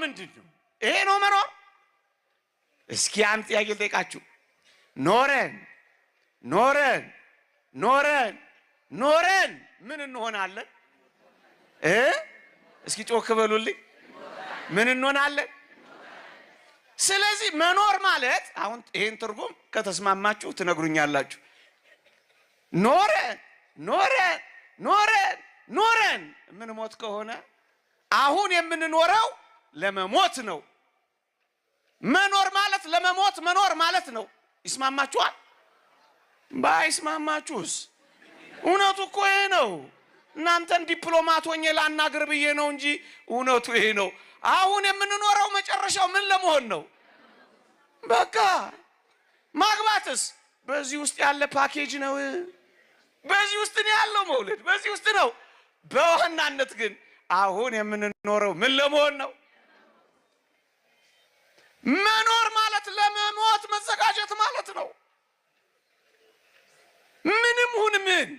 ምንድነው? ይሄ ነው መኖር? እስኪ አንተ ጥያቄ ልጠይቃችሁ። ኖረን ኖረን ኖረን ኖረን ምን እንሆናለን? እስኪ ጮክ በሉልኝ። ምን እንሆናለን? ስለዚህ መኖር ማለት አሁን ይሄን ትርጉም ከተስማማችሁ ትነግሩኛላችሁ። ኖረን ኖረን ኖረን ኖረን ምን ሞት ከሆነ አሁን የምንኖረው ለመሞት ነው። መኖር ማለት ለመሞት መኖር ማለት ነው። ይስማማችኋል? ባይስማማችሁስ? እውነቱ እኮ ይሄ ነው። እናንተን ዲፕሎማት ሆኜ ላናግር ብዬ ነው እንጂ እውነቱ ይሄ ነው። አሁን የምንኖረው መጨረሻው ምን ለመሆን ነው? በቃ ማግባትስ በዚህ ውስጥ ያለ ፓኬጅ ነው። በዚህ ውስጥ ነው ያለው መውለድ፣ በዚህ ውስጥ ነው። በዋናነት ግን አሁን የምንኖረው ምን ለመሆን ነው? መኖር ማለት ለመሞት መዘጋጀት ማለት ነው። ምንም ሁን ምን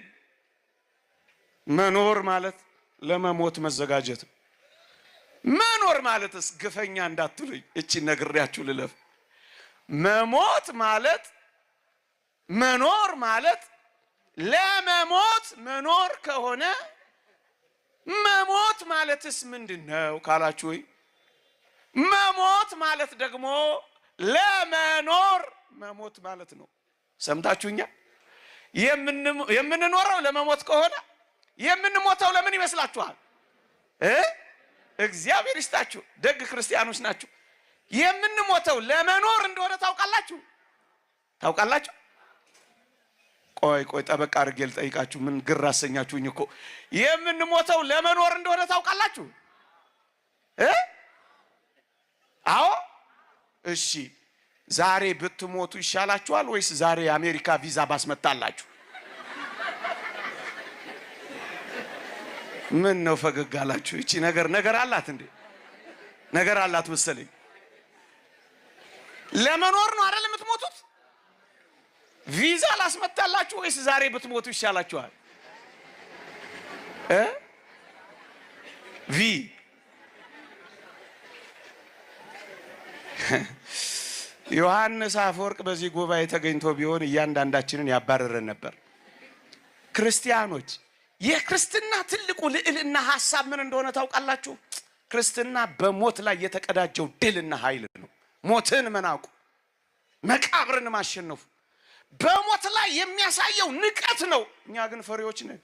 መኖር ማለት ለመሞት መዘጋጀት ነው። መኖር ማለትስ ግፈኛ እንዳትሉኝ እቺ ነግሬያችሁ ልለፍ። መሞት ማለት መኖር ማለት ለመሞት መኖር ከሆነ መሞት ማለትስ ምንድነው ካላችሁ መሞት ማለት ደግሞ ለመኖር መሞት ማለት ነው። ሰምታችሁኛ? የምንኖረው ለመሞት ከሆነ የምንሞተው ለምን ይመስላችኋል? እግዚአብሔር ይስጣችሁ፣ ደግ ክርስቲያኖች ናችሁ። የምንሞተው ለመኖር እንደሆነ ታውቃላችሁ? ታውቃላችሁ? ቆይ ጠበቃ አድርጌ ልጠይቃችሁ። ምን ግራ አሰኛችሁኝ እኮ። የምንሞተው ለመኖር እንደሆነ ታውቃላችሁ? አዎ። እሺ፣ ዛሬ ብትሞቱ ይሻላችኋል ወይስ ዛሬ የአሜሪካ ቪዛ ባስመጣላችሁ? ምን ነው ፈገግ አላችሁ? እቺ ነገር አላት እንዴ? ነገር አላት መሰለኝ። ለመኖር ነው አይደል የምትሞቱት? ቪዛ ላስመጣላችሁ ወይስ ዛሬ ብትሞቱ ይሻላችኋል? ዮሐንስ አፈወርቅ በዚህ ጉባኤ ተገኝቶ ቢሆን እያንዳንዳችንን ያባረረን ነበር። ክርስቲያኖች፣ የክርስትና ትልቁ ልዕልና ሐሳብ ምን እንደሆነ ታውቃላችሁ? ክርስትና በሞት ላይ የተቀዳጀው ድልና ኃይል ነው። ሞትን መናቁ፣ መቃብርን ማሸነፉ በሞት ላይ የሚያሳየው ንቀት ነው። እኛ ግን ፈሪዎች ነን።